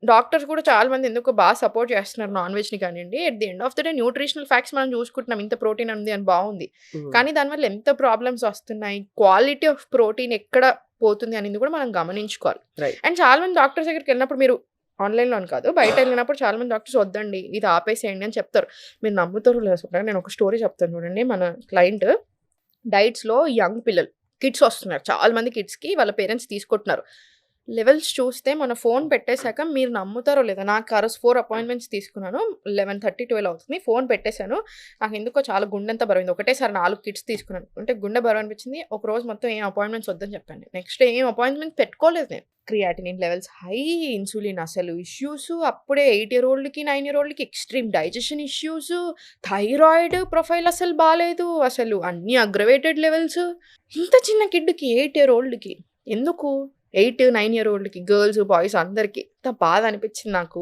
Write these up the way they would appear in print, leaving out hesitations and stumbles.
Doctors కూడా చాలా మంది ఎందుకో బాగా సపోర్ట్ చేస్తున్నారు నాన్ వెజ్‌ని కానియండి. At the end of the day nutritional facts మనం చూసుకుంటున్నాం. ఇంత ప్రోటీన్ ఉంది అని బావుంది. హ్మ్. కానీ దానివల్ల ఎంత ప్రాబ్లమ్స్ వస్తున్నాయి. క్వాలిటీ ఆఫ్ ప్రోటీన్ ఎక్కడ పోతుంది అనేది కూడా మనం గమనించుకోవాలి. రైట్. అండ్ చాలా మంది డాక్టర్స్ దగ్గరికెళ్ళినప్పుడు మీరు ఆన్‌లైన్‌లో అని కాదు. బయటెళ్ళినప్పుడు చాలా మంది డాక్టర్స్ వద్దండి. ఇది ఆపేసేయండి అని చెప్తారు. మీరు నమ్ముతారో లేదో చెప్పండి. నేను ఒక స్టోరీ చెప్తాను చూడండి. మన క్లయింట్ డైట్స్‌లో యంగ్ పిల్లలు కిడ్స్ వస్తున్నారు. చాలా మంది కిడ్స్‌కి వాళ్ళ పేరెంట్స్ తీసుకుంటున్నారు. లెవెల్స్ చూస్తే మొన్న ఫోన్ పెట్టేసాక మీరు నమ్ముతారో లేదో నాకు ఆ రోజు 4 అపాయింట్మెంట్స్ తీసుకున్నాను. 11:30, 12 అవుతుంది. ఫోన్ పెట్టేసాను. నాకెందుకో చాలా గుండెంతా బరువైంది. ఒకటేసారి 4 కిట్స్ తీసుకున్నాను. అంటే గుండె బరువు అనిపించింది. ఒకరోజు మొత్తం ఏం అపాయింట్మెంట్స్ వద్దని చెప్పాను. నెక్స్ట్ డే ఏం అపాయింట్మెంట్ పెట్టుకోలేదు నేను. క్రియాటినిన్ లెవెల్స్ హై, ఇన్సులిన్ అసలు ఇష్యూస్ అప్పుడే 8 ఇయర్ ఓల్డ్‌కి, 9 ఇయర్ ఓల్డ్‌కి extreme digestion issues, thyroid profile అసలు బాలేదు. అసలు అన్నీ అగ్రవేటెడ్ లెవెల్స్. ఇంత చిన్న కిడ్‌కి 8 ఇయర్ ఓల్డ్‌కి ఎందుకు? 8, 9 ఇయర్ ఓల్డ్‌కి గర్ల్స్, బాయ్స్ అందరికి. ఎంత బాధ అనిపించింది నాకు.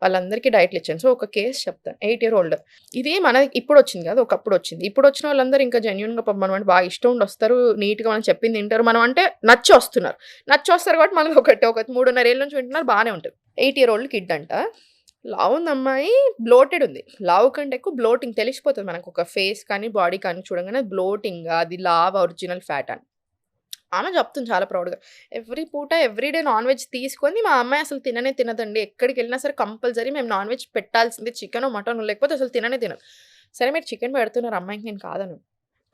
వాళ్ళందరికీ డైట్‌లు ఇచ్చాను. సో, ఒక కేస్ చెప్తాను. 8 ఇయర్ ఓల్డ్. ఇది మన ఇప్పుడొచ్చింది కాదు. ఒకప్పుడొచ్చింది. ఇప్పుడొచ్చిన వాళ్ళందరూ ఇంకా జెన్యూన్‌గా పాపం మనం అంటే బాగా ఇష్టం ఉండి వస్తారు. నీట్‌గా మనం చెప్పింది తింటారు. మనం అంటే నచ్చి వస్తున్నారు. నచ్చి వస్తారు కాబట్టి మనది ఒక 3.5 ఏళ్ల నుంచి వింటున్నారు బానే ఉంటది. 8 ఇయర్ ఓల్డ్ కిడ్ అంట. లావుంది అమ్మాయి. బ్లోటెడ్ ఉంది. లావు కంటే ఎక్కువ బ్లోటింగ్ తెలిసిపోతది మనకు. ఒక ఫేస్ కానీ, బాడీ కానీ చూడంగానే బ్లోటింగ్ అది లావు ఒరిజినల్ ఫ్యాట్ అని. ఆమె చెప్తుంది చాలా ప్రౌడ్‌గా. ఎవ్రీ పూట ఎవ్రీ డే నాన్ వెజ్ తీసుకొని మా అమ్మాయి అసలు తిననే తినదండి. ఎక్కడికెళ్ళినా సరే కంపల్సరీ మేము నాన్ వెజ్ పెట్టాల్సిందే. చికెనో, మటనో లేకపోతే అసలు తిననే తినదు. సరే మీరు చికెన్ పెడుతున్నారు అమ్మాయికి నేను కాదనను.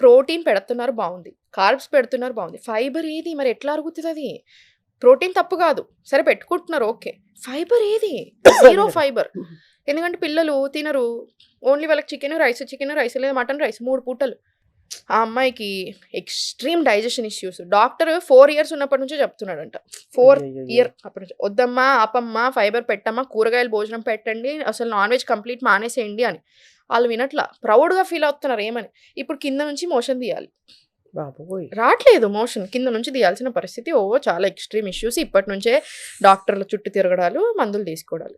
ప్రోటీన్ పెడుతున్నారు బావుంది. కార్బ్స్ పెడుతున్నారు బావుంది. ఫైబర్ ఏది మరి ఎట్లా అరుగుతదది? ప్రోటీన్ తప్పు కాదు. సరే పెట్టుకుంటున్నారు ఓకే. ఫైబర్ ఏది? Zero fibre. ఎందుకంటే పిల్లలు తినరు. ఓన్లీ వాళ్ళకి చికెను, రైస్ లేదా మటన్, రైస్ 3 పూటలు. ఆ అమ్మాయికి extreme digestion issues. Doctor 4 years ఉన్నప్పటి నుంచే చెప్తున్నాడంట. 4 అయ్యయ్యయ్యో! ఇయర్ అప్పటి నుంచి. "వద్దమ్మా, ఆపమ్మా, ఫైబర్ పెట్టమ్మా, కూరగాయలు భోజనం పెట్టండి, అసలు నాన్ వెజ్ కంప్లీట్ మానేసేయండి" అని. ఆళ్ళు వినట్లా. ప్రౌడ్‌గా ఫీల్ అవుతున్నారు ఏమని. ఇప్పుడు కింద నుంచి మోషన్ తీయాలి. బాబోయ్! రాట్లేదు మోషన్. కింద నుంచి తీయాల్సిన పరిస్థితి. చాలా ఎక్స్‌ట్రీమ్ ఇష్యూస్. ఇప్పటి నుంచే డాక్టర్ల చుట్టూ తిరగడాలు, మందులు తీసుకోవడాలు.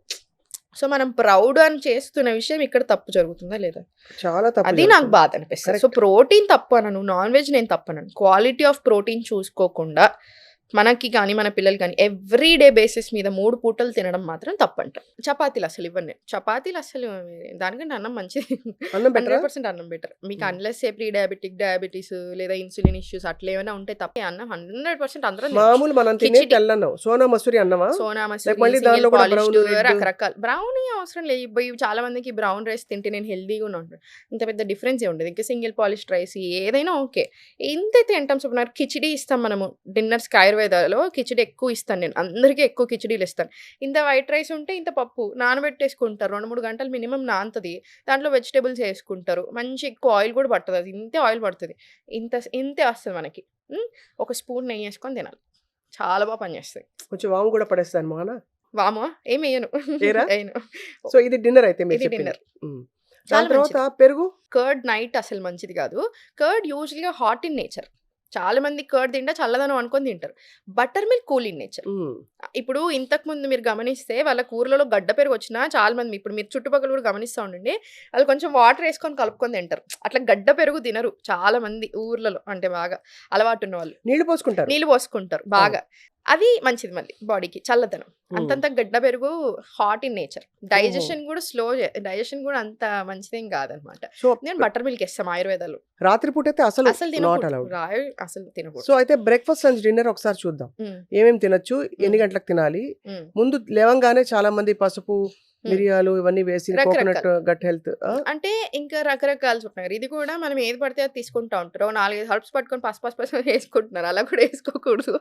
సో, మనం ప్రౌడ్ అని చేస్తున్న విషయం ఇక్కడ తప్పు జరుగుతుందా లేదా? చాలా తప్పు అది నాకు జరుగుతుంది. బాధ అనిపిస్తది. So, correct. ప్రోటీన్ తప్పనను. నాన్ వెజ్ నేను తప్పనను. క్వాలిటీ ఆఫ్ ప్రోటీన్ చూసుకోకుండా మనకి కానీ, మన పిల్లలు కానీ ఎవ్రీ డే బేసిస్ మీద 3 పూటలు తినడం మాత్రం తప్పంట. చపాతీలు అసలు ఇవ్వను నేను. చపాతీలు అసలు దానికంటే అన్నం మంచిది. అన్నం బెటరా? 100% అన్నం బెటర్. మీకు హ్మ్. అన్లెస్ ప్రీ డయాబెటిస్ లేదా ఇన్సులిన్ ఇష్యూస్ అట్లా ఏమైనా ఉంటే తప్ప ఈ అన్నం 100% అందరం తినొచ్చు. మామూలు మనం తినే కిచిడి, తెల్లన్నం. సోనా మసూరి అన్నమా? సోనా లేక మసూరి, మళ్ళీ సింగిల్ దానిలో కూడా పాలిష్డ్ బ్రౌన్, రెడ్ రకరకాలు. బ్రౌనీ అవసరం లేదు. ఇవి చాలా మందికి బ్రౌన్ రైస్ తింటే నేను హెల్తీగానే ఉంటాను. ఇంత పెద్ద డిఫరెన్స్ ఏమి ఉండదు. ఇంకా సింగిల్ పాలిష్డ్ రైస్ ఏదైనా ఓకే. ఎంతైతే తింటాం సుకుమార్ కిచిడి ఇస్తాం మనము. డిన్నర్స్‌కి ఆయుర్వేదాలో కిచిడి ఎక్కువ ఇస్తాను నేను. అందరికీ ఎక్కువ కిచిడీలు ఇస్తాను. ఇంత వైట్ రైస్ ఉంటే ఇంత పప్పు నానబెట్టేసుకుంటారు. 2, 3 గంటలు మినిమమ్ నానుతది. దాంట్లో వెజిటబుల్స్ ఏసుకుంటారు. మంచి ఎక్కువ ఆయిల్ కూడా పట్టదు. అది ఇంతే ఆయిల్ పడతది. ఇంతే వస్తది మనకి. హ్మ్. ఒక స్పూన్ నెయ్యేసుకొని తినాలి. చాలా బా పనిచేస్తది. కొంచెం వాము కూడా పడేస్తాను మొహన. వామా? ఏమెయ్యను. ఏయరా? ఎయను. సో, ఇది డిన్నర్ అయితే మీరు ఇది చెప్పింది. డిన్నర్. హ్మ్. చాలా దాని తర్వాత మంచిది. పెరుగు? కర్డ్ నైట్ అసలు మంచిది కాదు. కర్డ్ యూజువల్‌గా హాట్ ఇన్ నేచర్. చాలా మంది కర్డ్ తింటే చల్లదనం అనుకోని తింటారు. Butter milk cool in nature. హ్మ్. ఇప్పుడు ఇంతకుముందు మీరు గమనిస్తే వాళ్ళ కూరలలో గడ్డ పెరుగొచ్చినా చాలా మంది ఇప్పుడు మీరు చుట్టుపక్కల కూడా గమనిస్తా ఉండండి. ఆళ్ళు కొంచెం వాటర్ ఏసుకొని కలుపుకొని తింటారు. అట్లా గడ్డ పెరుగు తినరు చాలా మంది ఊర్లలో అంటే బాగా అలవాటున్నవాళ్ళు. నీళ్లు పోసుకుంటారు. నీళ్ళు పోసుకుంటారు అవును. బాగా. అది మంచిది మళ్ళీ బాడీకి చల్లదనం. హ్మ్. అంతంత గడ్డ పెరుగు హాట్ ఇన్ నేచర్. ఓహో! డైజెషన్ కూడా అంత మంచిదేం కాదనమాట. సో, నేను బటర్ మిల్క్ ఇస్తాం ఆయుర్వేదాలో. రాత్రి పూటైతే అసలు అసలు నాట్ తినకూడదు. అలౌడ్. అసలు సో, తినకూడదు. అయితే బ్రేక్‌ఫాస్ట్, లంచ్, డిన్నర్ ఒకసారి చూద్దాం. హ్మ్. ఏమేమి తినొచ్చు? ఎన్ని హ్మ్. గంటలకు తినాలి? హ్మ్. ముందు లేవంగానే చాలా మంది పసుపు, హ్మ్. మిరియాలు ఇవన్నీ వేసి కోకోనట్ రకరకాలు. Gut health. అంటే ఇంకా రకరకాలు చెప్తున్నారు. ఇది కూడా మనం ఏది పడితే అది తీసుకుంటా ఉంటారు. ఓ 4, 5 హర్బ్స్ పట్టుకొని పసు వేసుకుంటున్నారు. అలా కూడా ఏసుకోకూడదు.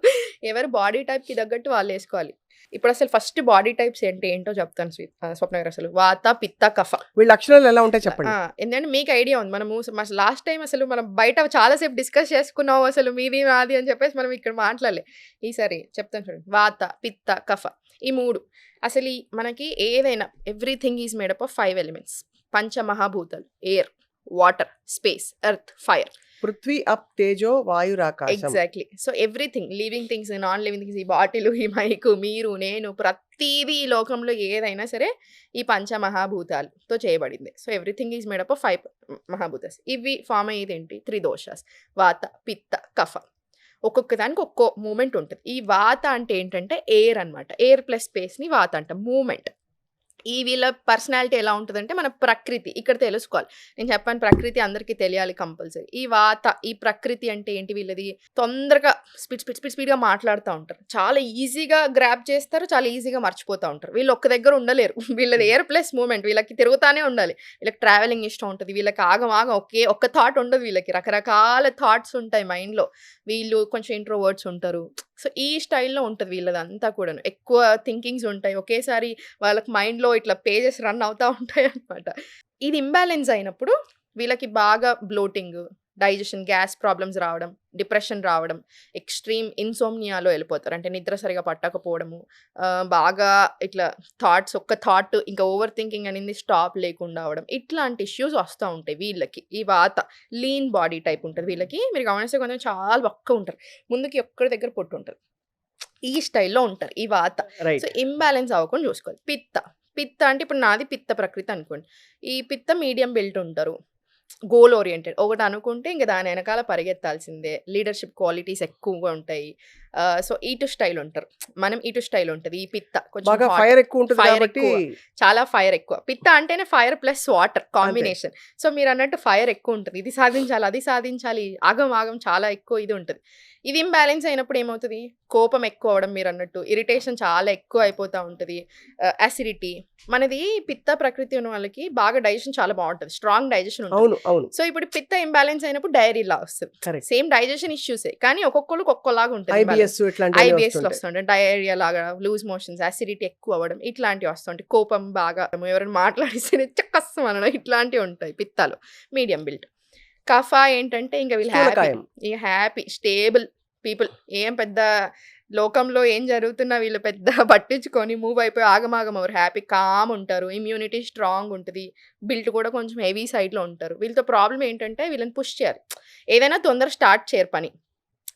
ఎవరి బాడీ టైప్‌కి తగ్గట్టు వాళ్ళేసుకోవాలి. ఇప్పుడసలు ఫస్ట్ బాడీ టైప్స్ ఏంటో చెప్తాను స్వప్న గారు అసలు. వాత, పిత్త, కఫ. వీళ్ళ లక్షణాలు ఎలా ఉంటాయి ఆ! చెప్పండి? ఎందుకంటే మీకు ఐడియా ఉంది. మనము లాస్ట్ టైమ్ అసలు మనం బయట చాలా సేపు డిస్కస్ చేసుకున్నాం. అసలు మీది, నాది అని చెప్పేసి మనం ఇక్కడ మాట్లాడలే. ఈసారి చెప్తాను చూడండి. వాత, పిత్త, కఫ. ఈ 3 అసలు మనకి ఏదైనా everything is made up of 5 elements. పంచమహాభూతాలు. Air, water, space, earth, fire. పృథ్వీ, అప్, తేజో, వాయురాకాశం. Exactly. So, everything living things, non living things, ఈ బాటిలు, ఈ మైకు, మీరు, నేను ప్రతీదీ ఈ లోకంలో ఏదైనా సరే ఈ పంచమహాభూతాలతో చేయబడిందే. So, everything is made up of 5 మహాభూతాస్. ఇవి ఫార్మ్ అయ్యేదేంటి? 3 దోషాస్. వాత, పిత్త, కఫ. ఒక్కొక్క దానికి ఒక్కో మూమెంట్ ఉంటుంది. ఈ వాత అంటే ఏంటంటే ఎయిర్ అనమాట. ఎయిర్ ప్లస్ స్పేస్‌ని వాత అంటాం. మూమెంట్. ఈ వీళ్ళ పర్సనాలిటీ ఎలా ఉంటదంటే మన ప్రకృతి ఇక్కడ తెలుసుకోవాలి. నేను చెప్పాను ప్రకృతి అందరికీ తెలియాలి కంపల్సరీ. ఈ వాత, ఈ ప్రకృతి అంటే ఏంటి వీళ్ళది తొందరగా స్పీడ్‌గా మాట్లాడుతా ఉంటారు. చాలా ఈజీగా గ్రాబ్ చేస్తారు. చాలా ఈజీగా మర్చిపోతా ఉంటారు. వీళ్ళు ఒక్క దగ్గర ఉండలేరు. వీళ్ళది ఎయిర్ ప్లస్ మూవ్‌మెంట్. వీళ్ళకి తిరుగుతానే ఉండాలి. వీళ్ళకి ట్రావెలింగ్ ఇష్టం ఉంటది. వీళ్ళకి ఆగమాగం ఒక్క థాట్ ఉండదు వీళ్ళకి. రకరకాల థాట్స్ ఉంటాయి మైండ్‌లో. వీళ్ళు కొంచెం ఇంట్రోవర్ట్స్ ఉంటారు. సో, ఈ స్టైల్‌లో ఉంటది వీళ్ళదంతా కూడాను. ఎక్కువ థింకింగ్స్ ఉంటాయి. ఒకేసారి వాళ్ళకి మైండ్‌లో ఇట్లా పేజెస్ రన్ అవుతా ఉంటాయన్నమాట. ఇది ఇంబాలెన్స్ అయినప్పుడు వీళ్ళకి బాగా బ్లోటింగ్, డైజెషన్, గ్యాస్ ప్రాబ్లమ్స్ రావడం, డిప్రెషన్ రావడం, ఎక్స్‌ట్రీమ్ ఇన్సోమ్నియాలో వెళ్ళిపోతారు. అంటే నిద్ర సరిగ్గా పట్టకపోవడము, బాగా ఇట్లా ఒక్క థాట్ ఇంకా ఓవర్ థింకింగ్ అనేది స్టాప్ లేకుండా అవ్వడం. ఇట్లాంటి ఇష్యూస్ వస్తా ఉంటాయి వీళ్ళకి. ఈ వాత లీన్ బాడీ టైప్ ఉంటది వీళ్ళకి. మీరు గమనిస్తే కొంచెం చాలా బక్కగా ఉంటారు. ముందుకి ఒక్కడి దగ్గర పొట్టు ఉంటది. ఈ స్టైల్‌లో ఉంటారు ఈ వాత. So, right. ఇంబాలెన్స్ అవ్వకుండా చూసుకోవాలి. పిత్త అంటే ఇప్పుడు నాది పిత్త ప్రకృతి అనుకోండి. ఈ పిత్త మీడియం బిల్ట్ ఉంటారు. Goal oriented. ఒకటి అనుకుంటే ఇంక దాని వెనకాల పరిగెత్తాల్సిందే. లీడర్‌షిప్ క్వాలిటీస్ ఎక్కువగా ఉంటాయి. సో, ఇటు స్టైల్ ఉంటారు. మనం ఇటు స్టైల్ ఉంటది. ఈ పిత్త కొంచెం బాగా హాట్. ఫైర్ ఎక్కువ ఉంటుంది ఫైర్ కాబట్టి ఎక్కువ. చాలా ఫైర్ ఎక్కువ. పిత్త అంటేనే fire plus water combination. So, మీరన్నట్టు ఫైర్ ఎక్కువ ఉంటది. ఇది సాధించాలి, అది సాధించాలి. ఆగం చాలా ఎక్కువ ఇది ఉంటది. ఇది ఇంబాలెన్స్ అయినప్పుడు ఏమవుతది? కోపం ఎక్కువ అవ్వడం మీరన్నట్టు. ఇరిటేషన్ చాలా ఎక్కువ అయిపోతా ఉంటది. అసిడిటీ. మనది పిత్త ప్రకృతి ఉన్న వాళ్ళకి బాగా డైజెషన్ చాలా బావుంటది. స్ట్రాంగ్ డైజెషన్ ఉంటది. అవును, అవును. సో, ఇప్పుడు పిత్త ఇంబాలెన్స్ అయినప్పుడు డయేరియా వస్తది. కరెక్ట్. సేమ్ డైజెషన్ ఇష్యూసే. కానీ ఒక్కొక్కళ్ళకి ఒక్కోలాగా ఉంటది ఇంబాలెన్స్. ఐబిఎస్ ఇట్లాంటివన్నీ ఐబిఎస్‌లో వస్తుంటాయి. వస్తుంటాయి. డయేరియా లాగా, లూజ్ మోషన్స్, అసిడిటీ ఎక్కువ అవ్వడం ఇట్లాంటివి వస్తుంటాయి. కోపం బాగా ఎవరైనా మాట్లాడిస్తేనే చక్కస్సం అనడం ఇట్లాంటివి ఉంటాయి పిత్తాలు. Medium built. కఫ ఏంటంటే ఇంక వీళ్ళు స్థూలకాయం. Happy, stable people. ఏం పెద్ద లోకంలో ఏం జరుగుతున్నా వీళ్ళు పెద్ద పట్టించుకొని మూవ్ అయిపోయి ఆగమాగం అవ్వరు. హ్యాపీ కామ్ ఉంటారు. ఇమ్యూనిటీ స్ట్రాంగ్ ఉంటది. బిల్ట్ కూడా కొంచెం హెవీ సైడ్‌లో ఉంటారు. వీళ్ళతో ప్రాబ్లమ్ ఏంటంటే వీళ్ళని పుష్ చేయాలి. ఏదైనా తొందర స్టార్ట్ చేయరు పని.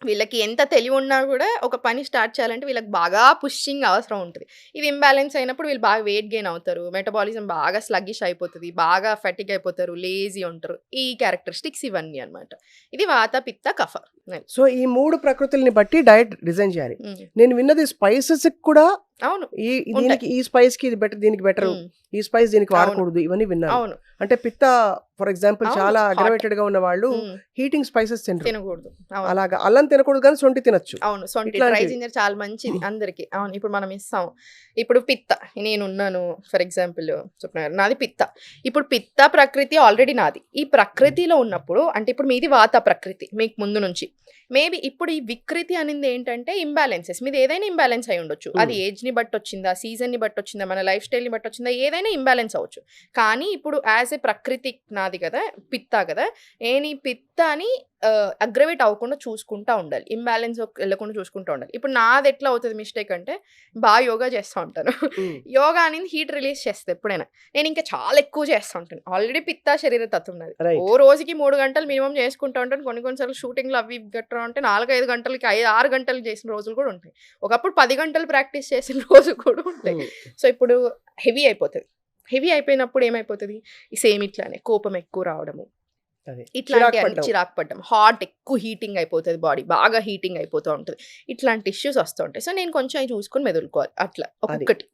వీళ్ళకి ఎంత తెలివి ఉన్నా కూడా ఒక పని స్టార్ట్ చేయాలంటే వీళ్ళకి బాగా పుషింగ్ అవసరం ఉంటది. ఇది ఇంబాలెన్స్ అయినప్పుడు వీళ్ళు బాగా వెయిట్ గెయిన్ అవుతారు. మెటబాలిజం బాగా స్లగ్గిష్ అయిపోతది. బాగా ఫటిగ్ అయిపోతారు. లేజీ ఉంటారు. ఈ క్యారెక్టరిస్టిక్స్ ఇవన్నీ అన్నమాట. ఇది వాత, పిత్త, కఫ. సో, ఈ 3 ప్రకృతుల్ని బట్టి డయట్ డిజైన్ చేయాలి. హ్మ్. నేను విన్నది స్పైసెస్‌కి కూడా అవును. దీనికి ఈ స్పైస్‌కి ఇది బెటర్, దీనికి బెటర్, హ్మ్. ఈ స్పైస్ దీనికి అవును. వాడకూడదు ఇవన్నీ విన్నాను. అవును. అంటే పిత్త ఫర్ ఎగ్జాంపుల్ అవును. చాలా హాట్. అగ్రవేటెడ్ గా ఉన్న వాళ్ళు హ్మ్. హీటింగ్ స్పైసెస్ తినరు. తినకూడదు. అవును. అలాగా అల్లం తినకూడదు కానీ సొంటి తినొచ్చు. అవును. సొంటి డ్రై ఇట్లాంటివి. జింజర్ చాలా మంచిది అందరికి. అవును. ఇప్పుడు మనం ఇస్తాం. ఇప్పుడు పిత్త నేనున్నాను ఫర్ ఎగ్జాంపుల్ చెప్తున్నారు. నాది పిత్త. ఇప్పుడు పిత్త ప్రకృతి ఆల్రెడీ నాది. ఈ ప్రకృతిలో ఉన్నప్పుడు అంటే ఇప్పుడు మీది వాత ప్రకృతి మీకు ముందు నుంచి. మేబీ ఇప్పుడు ఈ వికృతి అనేది ఏంటంటే ఇంబాలెన్సెస్. మీది ఏదైనా ఇంబాలెన్స్ అయి ఉండొచ్చు. అది ఏజ్‌ని బట్టి వచ్చిందా, సీజన్‌ని బట్టి వచ్చిందా, మన లైఫ్ స్టైల్‌ని బట్టి వచ్చిందా, ఏదైనా ఇంబాలెన్స్ అవ్వచ్చు. కానీ ఇప్పుడు యాజ్ ఎ ప్రకృతి నాది కదా, పిత్త కదా, నేను ఈ పిత్తని అగ్రవేట్ అవ్వకుండా చూసుకుంటా ఉండాలి. ఇంబాలెన్స్ వెళ్ళకుండా చూసుకుంటా ఉండాలి. ఇప్పుడు నాది ఎట్లా అవుతది మిస్టేక్ అంటే బాగా యోగా చేస్తా ఉంటాను. యోగా అనేది హీట్ రిలీజ్ చేస్తది ఎప్పుడైనా. నేను ఇంకా చాలా ఎక్కువ చేస్తా ఉంటాను. ఆల్రెడీ పిత్త శరీర తత్వం నాది. రైట్. ఓ రోజుకి 3 గంటలు మినిమం చేసుకుంటా ఉంటాను. కొన్ని సార్లు షూటింగ్‌లు అవి ఇవి గట్రా ఉంటే 4, 5 గంటలకి 6 గంటలు చేసిన రోజులు కూడా ఉంటాయి. ఒకప్పుడు 10 గంటలు ప్రాక్టీస్ చేసిన రోజు కూడా ఉంటాయి. సో, ఇప్పుడు హెవీ అయిపోతది. హెవీ అయిపోయినప్పుడు ఏమైపోతది? సేమ్ ఇట్లానే కోపం ఎక్కువ రావడము. అదే. ఇట్లాంటి చిరాకు పడ్డం. చిరాకు పడ్డం. హాట్ ఎక్కువ హీటింగ్ అయిపోతది బాడీ. బాగా హీటింగ్ అయిపోతూ ఉంటది. ఇట్లాంటి ఇష్యూస్ వస్తూ ఉంటాయి. సో, నేను కొంచెం అవి చూసుకొని మెదులుకోవాలి. అట్లా ఒక్కొక్కటి.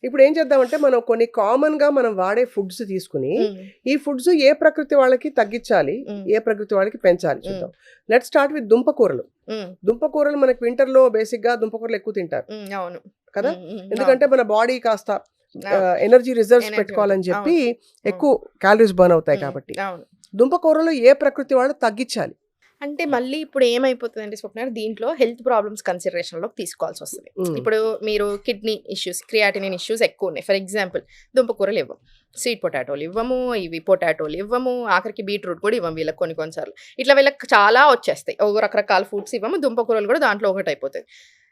ఇప్పుడు ఏం చేద్దామంటే మనం కొన్ని కామన్ గా మనం వాడే ఫుడ్స్ తీసుకుని హ్మ్. ఈ ఫుడ్స్ ఏ ప్రకృతి వాళ్ళకి తగ్గించాలి, హ్మ్. ఏ ప్రకృతి వాళ్ళకి పెంచాలి చూద్దాం. లెట్ స్టార్ట్ విత్ దుంపకూరలు. హ్మ్. దుంపకూరలు మనకి వింటర్ లో బేసిక్ గా దుంపకూరలు ఎక్కువ తింటారు హ్మ్. అవును. కదా. హ్మ్. హ్మ్. ఎందుకంటే మన బాడీ కాస్త అవును. ఎనర్జీ రిజర్వ్స్ ఎనర్జీ పెట్టుకోవాలని ఉంటుంది. చెప్పి అవును. ఎక్కువ క్యాలరీస్ బర్న్ అవుతాయి హ్మ్. కాబట్టి అవును. దుంపకూరలు ఏ ప్రకృతి వాళ్ళు తగ్గించాలి. అంటే మళ్ళీ ఇప్పుడు ఏమైపోతుందంటే స్వప్న గారు, దీంట్లో హెల్త్ ప్రాబ్లమ్స్ కన్సిడరేషన్‌లోకి తీసుకోవాల్సి వస్తది. ఇప్పుడు మీరు కిడ్నీ ఇష్యూస్, క్రియాటినిన్ ఇష్యూస్ ఎక్కువ ఉన్నాయి. ఫర్ ఎగ్జాంపుల్ దుంపకూరలు ఇవ్వం. స్వీట్ పొటాటోలు ఇవ్వము, ఇవి పొటాటోలు ఇవ్వము, ఆఖరికి బీట్రూట్ కూడా ఇవ్వము వీళ్ళకి కొన్ని సార్లు. ఇట్లా వీళ్ళకి చాలా వచ్చేస్తాయి. రకరకాల ఫుడ్స్ ఇవ్వము. దుంపకూరలు కూడా దాంట్లో ఒకటి అయిపోతది.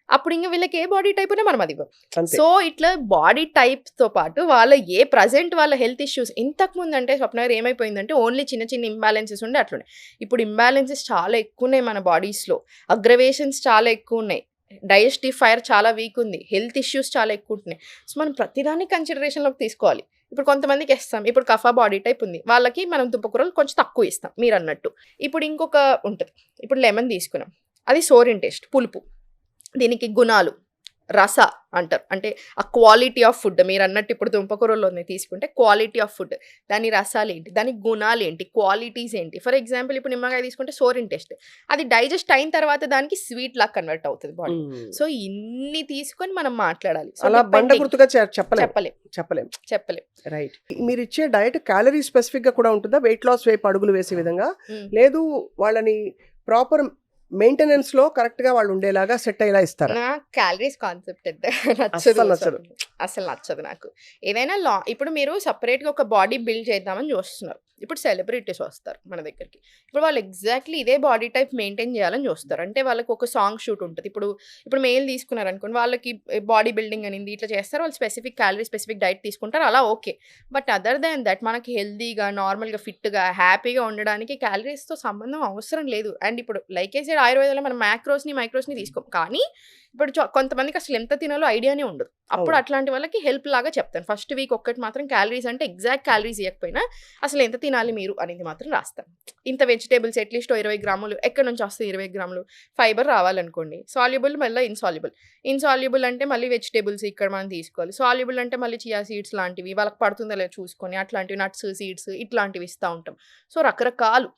అప్పుడు ఇంక వీళ్ళకి ఏ బాడీ టైప్ ఉన్నా మనం అది ఇవ్వం. అంతే. సో, ఇట్లా బాడీ టైప్‌తో పాటు వాళ్ళ ప్రెజెంట్ వాళ్ళ హెల్త్ ఇష్యూస్ ఇంతకుముందు అంటే స్వప్న గారు ఏమైపోయిందంటే ఓన్లీ చిన్న ఇంబాలెన్సెస్ ఉండే అట్లున్నాయి. ఇప్పుడు ఇంబాలెన్సెస్ చాలా ఎక్కువున్నాయి మన బాడీస్‌లో. అగ్రవేషన్స్ చాలా ఎక్కువున్నాయి. డైజెస్టివ్ ఫైర్ చాలా వీక్ ఉంది. హెల్త్ ఇష్యూస్ చాలా ఎక్కువ ఉంటున్నాయి. సో, మనం ప్రతిదాన్ని కన్సిడరేషన్‌లోకి తీసుకోవాలి. ఇప్పుడు కొంతమందికి ఇస్తాం. ఇప్పుడు కఫా బాడీ టైప్ ఉంది. వాళ్ళకి మనం దుంపకూరలు కొంచెం తక్కువ ఇస్తాం మీరన్నట్టు. ఇప్పుడు ఇంకొక ఉంటది. ఇప్పుడు లెమన్ తీసుకున్నాం. అది సోరిన్ టేస్ట్, పులుపు. దీనికి గుణాలు, రస అంటారు. అంటే ఆ క్వాలిటీ ఆఫ్ ఫుడ్ మీరు అన్నట్టు ఇప్పుడు దుంపకూరలోనే తీసుకుంటే క్వాలిటీ ఆఫ్ ఫుడ్, దాని రసాలు ఏంటి, దాని గుణాలు ఏంటి, క్వాలిటీస్ ఏంటి. ఫర్ ఎగ్జాంపుల్ ఇప్పుడు నిమ్మకాయ తీసుకుంటే సోరిన్ టేస్ట్, అది డైజెస్ట్ అయిన తర్వాత దానికి స్వీట్ లాగా కన్వర్ట్ అవుతుంది బాడీ. సో ఇన్ని తీసుకొని మనం మాట్లాడాలి. సో అలా బండ depending. గుర్తుగా చెప్పలేం చెప్పలేం చెప్పలేం చెప్పలేం. రైట్. మీరు ఇచ్చే డైట్ క్యాలరీ స్పెసిఫిక్ గా కూడా ఉంటుందా, వెయిట్ లాస్ వైపు అడుగులు వేసే విధంగా, లేదు వాళ్ళని ప్రాపర్ మెయింటెనెన్స్ లో కరెక్ట్ గా వాళ్ళు ఉండేలాగా సెట్ అయ్యేలా ఇస్తారా? నా క్యాలరీస్ కాన్సెప్ట్ అయితే అస్సలు నచ్చదు. నచ్చదు. అసలు నచ్చదు నాకు. ఏదైనా ఇప్పుడు మీరు సపరేట్గా ఒక బాడీ బిల్డ్ చేద్దామని చూస్తున్నారు. ఇప్పుడు సెలబ్రిటీస్ వస్తారు మన దగ్గరికి. ఇప్పుడు వాళ్ళు ఎగ్జాక్ట్లీ ఇదే బాడీ టైప్ మెయింటైన్ చేయాలని చూస్తారు. అంటే వాళ్ళకి ఒక సాంగ్ షూట్ ఉంటుంది. ఇప్పుడు మెయిల్ తీసుకున్నారు అనుకోండి, వాళ్ళకి బాడీ బిల్డింగ్ అనేది ఇట్లా చేస్తారు. వాళ్ళు స్పెసిఫిక్ క్యాలరీ స్పెసిఫిక్ డైట్ తీసుకుంటారు, అలా okay. But other than that మనకి హెల్దీగా నార్మల్గా ఫిట్గా హ్యాపీగా ఉండడానికి క్యాలరీస్తో సంబంధం అవసరం లేదు. అండ్ ఇప్పుడు లైక్ సైడ్ ఆయుర్వేదంలో మనం మ్యాక్రోస్ని మైక్రోస్ని తీసుకోం. కానీ ఇప్పుడు కొంతమందికి అసలు ఎంత తినాలో ఐడియానే ఉండదు. అప్పుడు అట్లాంటి వాళ్ళకి హెల్ప్ లాగా చెప్తాను. ఫస్ట్ వీక్ ఒక్కటి మాత్రం క్యాలరీస్ అంటే ఎగ్జాక్ట్ క్యాలరీస్ ఇవ్వకపోయినా అసలు ఎంత తినాలి మీరు అనేది మాత్రం రాస్తాను. ఇంత వెజిటేబుల్స్ అట్లీస్ట్ 20 గ్రాములు ఎక్కడి నుంచి వస్తుంది, 20 గ్రాములు ఫైబర్ రావాలనుకోండి. సాల్యుబుల్ మళ్ళీ ఇన్సాల్యుబుల్ అంటే మళ్ళీ వెజిటేబుల్స్ ఇక్కడ మనం తీసుకోవాలి. సాల్యుబుల్ అంటే మళ్ళీ చియా సీడ్స్ లాంటివి వాళ్ళకి పడుతుందో లేదో చూసుకొని అట్లాంటివి, నట్స్ సీడ్స్ ఇట్లాంటివి ఇస్తూ ఉంటాం. సో రకరకాలు